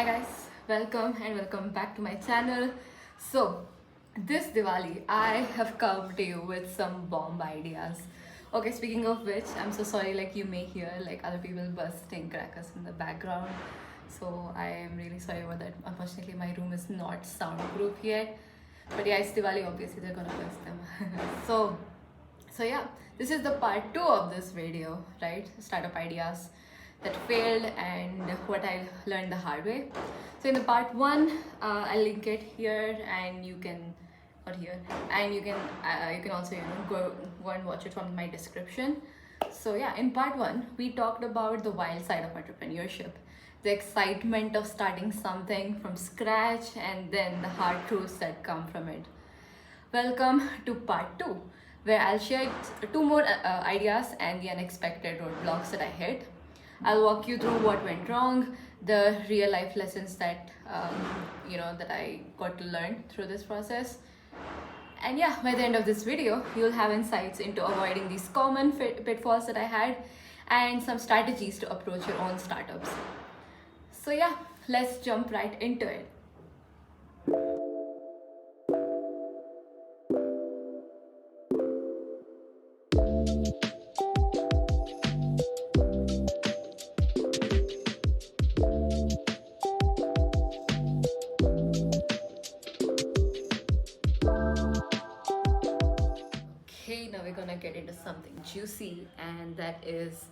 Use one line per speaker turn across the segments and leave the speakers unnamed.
Hi guys, welcome back to my channel. So this Diwali I have come to you with some bomb ideas. Okay, speaking of which, I'm so sorry like you may hear like other people bursting crackers in the background. So I am really sorry about that. Unfortunately my room is not soundproof yet. But yeah, it's Diwali, obviously they're gonna burst them. So yeah, this is the part 2 of this video, right? Startup ideas that failed and what I learned the hard way. So in the part 1, I'll link it here and you can, or here, and you can also go and watch it from my description. So yeah, in part 1 we talked about the wild side of entrepreneurship, the excitement of starting something from scratch, and then the hard truths that come from it. Welcome to part 2, where I'll share two more ideas and the unexpected roadblocks that I hit. I'll walk you through what went wrong, the real life lessons that that I got to learn through this process. And yeah, by the end of this video, you'll have insights into avoiding these common pitfalls that I had and some strategies to approach your own startups. So yeah, let's jump right into it. Okay, now we're gonna get into something juicy, and that is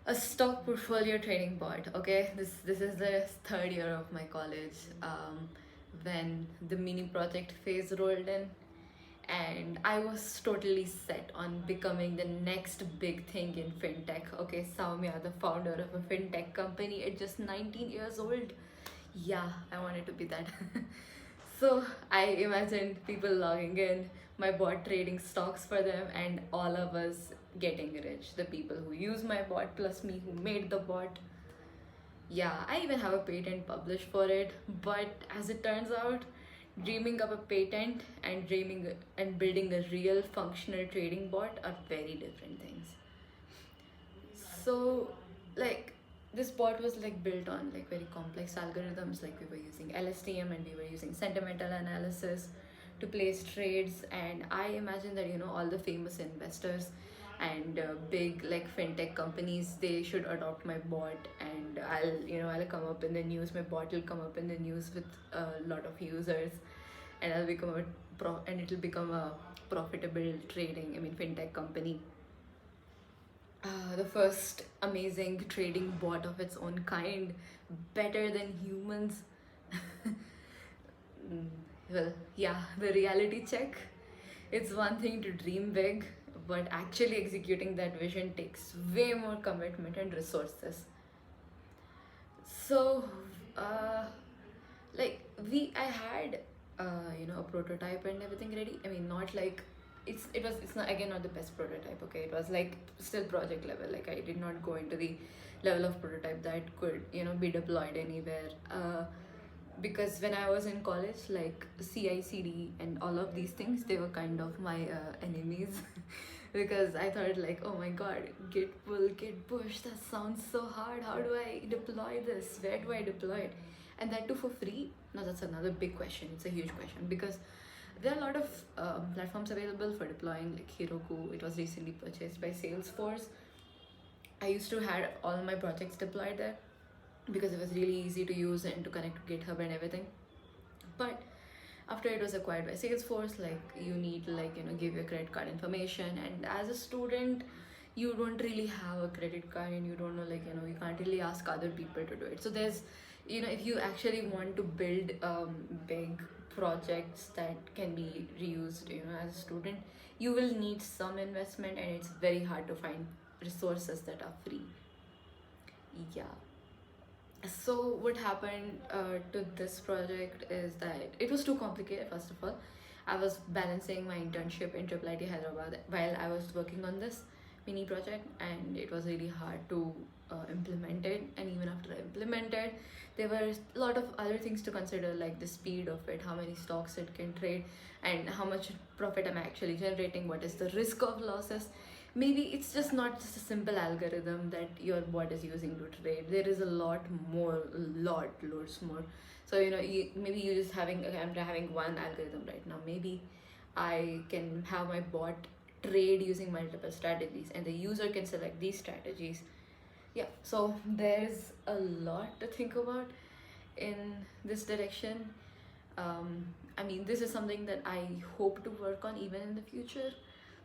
a stock portfolio trading bot. Okay, this is the third year of my college, when the mini project phase rolled in, and I was totally set on becoming the next big thing in fintech. Okay, Soumya, the founder of a fintech company at just 19 years old. Yeah, I wanted to be that. So I imagined people logging in, my bot trading stocks for them, and all of us getting rich. The people who use my bot plus me who made the bot. Yeah, I even have a patent published for it. But as it turns out, dreaming up a patent and dreaming and building a real functional trading bot are very different things. So like this bot was like built on like very complex algorithms, like we were using LSTM and we were using sentimental analysis to place trades. And I imagine that all the famous investors and big like fintech companies, they should adopt my bot, and I'll come up in the news. My bot will come up in the news with a lot of users, and and it'll become a profitable trading, fintech company. The first amazing trading bot of its own kind, better than humans. Mm, well, yeah, the reality check. It's one thing to dream big, but actually executing that vision takes way more commitment and resources. So, uh, I had, a prototype and everything ready. Not like it's not, again, not the best prototype. Okay, it was like still project level. Like I did not go into the level of prototype that could be deployed anywhere. Because when I was in college, like CI/CD and all of these things, they were kind of my enemies. Because I thought like, oh my god, git pull, git push, that sounds so hard. How do I deploy this? Where do I deploy it? And that too for free? Now that's another big question. It's a huge question, because there are a lot of platforms available for deploying, like Heroku. It was recently purchased by Salesforce. I used to had all my projects deployed there because it was really easy to use and to connect to GitHub and everything. But after it was acquired by Salesforce, like you need to give your credit card information, and as a student you don't really have a credit card, and you don't know you can't really ask other people to do it. So there's if you actually want to build big projects that can be reused as a student, you will need some investment, and it's very hard to find resources that are free. Yeah. So what happened to this project is that it was too complicated. First of all, I was balancing my internship in IIIT Hyderabad while I was working on this mini project, and it was really hard to implement it. And even after I implemented, there were a lot of other things to consider, like the speed of it, how many stocks it can trade, and how much profit am I actually generating, what is the risk of losses. maybe it's just not just a simple algorithm that your bot is using to trade. There is a lot more, loads more. So maybe you just having, okay, I'm having one algorithm right now. Maybe I can have my bot trade using multiple strategies, and the user can select these strategies. Yeah, so there's a lot to think about in this direction. I mean, this is something that I hope to work on even in the future.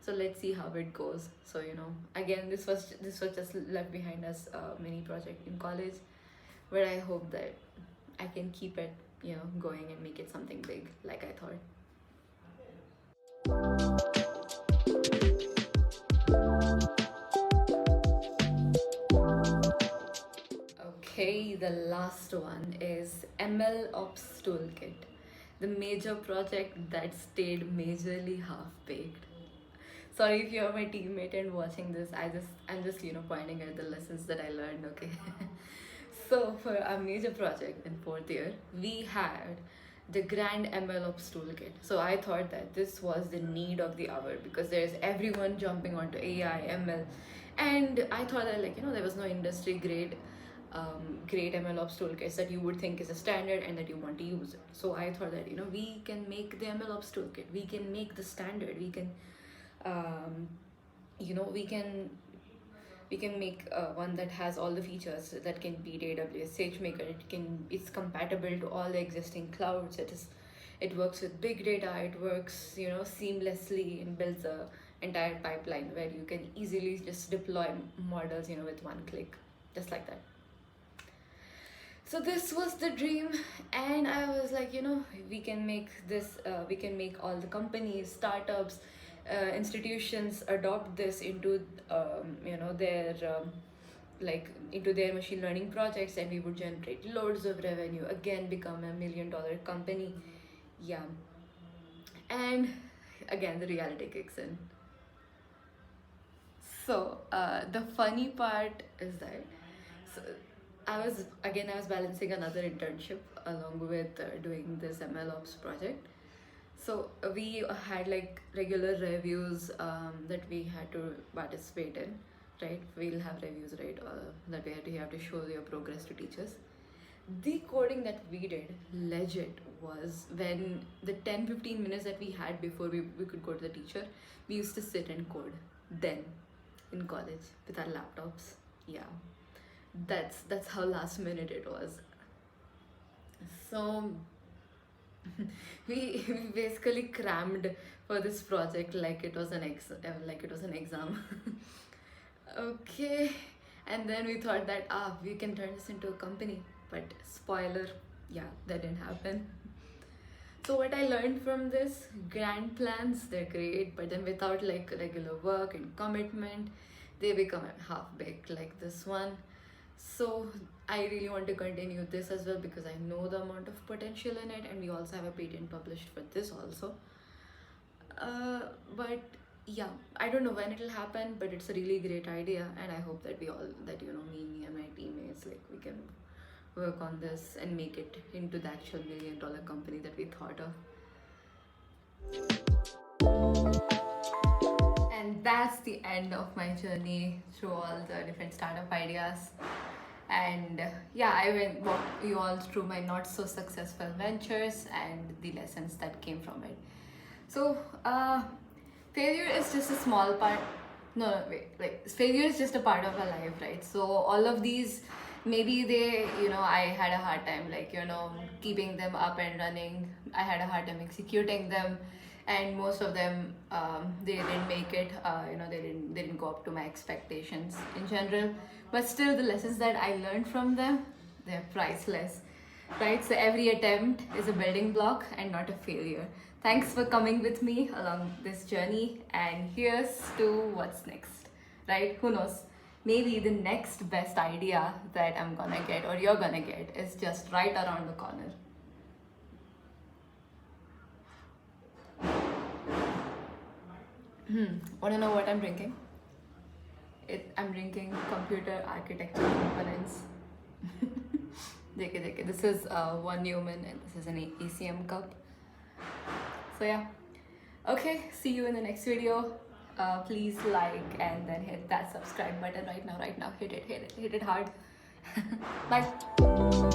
So let's see how it goes. So again, this was just left behind as a mini project in college, but I hope that I can keep it going and make it something big, like I thought. Okay, the last one is MLOps Toolkit, the major project that stayed majorly half-baked. Sorry if you're my teammate and watching this. I'm just pointing at the lessons that I learned. Okay. So for our major project in fourth year, we had the grand MLOps toolkit. So I thought that this was the need of the hour because there's everyone jumping onto AI, ML, and I thought that there was no industry grade great MLOps toolkits that you would think is a standard and that you want to use it. So I thought that we can make the MLOps toolkit. We can make the standard. We can you know we can make one that has all the features that can beat AWS SageMaker. It's compatible to all the existing clouds. It works with big data. It works seamlessly and builds a entire pipeline where you can easily just deploy models with one click, just like that. So this was the dream, and I was like, we can make this. We can make all the companies, startups, institutions adopt this into their into their machine learning projects, and we would generate loads of revenue, again become $1 million company. Yeah. And again the reality kicks in. So the funny part is that, so I was balancing another internship along with doing this MLOps project. So we had regular reviews that we had to participate in, right? We'll have reviews, right? That you have to show your progress to teachers. The coding that we did, legit, was when the 10-15 minutes that we had before we could go to the teacher, we used to sit and code then in college with our laptops. Yeah, that's how last minute it was. So we basically crammed for this project like it was an exam. Okay, and then we thought that we can turn this into a company, but spoiler, yeah, that didn't happen. So what I learned from this, grand plans, they're great, but then without regular work and commitment, they become half-baked like this one. So I really want to continue this as well because I know the amount of potential in it, and we also have a patent published for this also. But yeah, I don't know when it'll happen, but it's a really great idea, and I hope that me and my teammates, we can work on this and make it into the actual $1 million company that we thought of. And that's the end of my journey through all the different startup ideas. And yeah, I walked you all through my not so successful ventures and the lessons that came from it. So failure is just a small part. No, wait, failure is just a part of our life, right? So all of these, maybe they, I had a hard time keeping them up and running. I had a hard time executing them, and most of them they didn't make it. They didn't go up to my expectations in general. But still, the lessons that I learned from them, they're priceless, right? So every attempt is a building block and not a failure. Thanks for coming with me along this journey, and here's to what's next, right? Who knows? Maybe the next best idea that I'm gonna get or you're gonna get is just right around the corner. Wanna know what I'm drinking? I'm drinking computer architecture components. This is one Newman and this is an ACM cup. So yeah, okay, see you in the next video. please like and then hit that subscribe button right now. Hit it hard. Bye.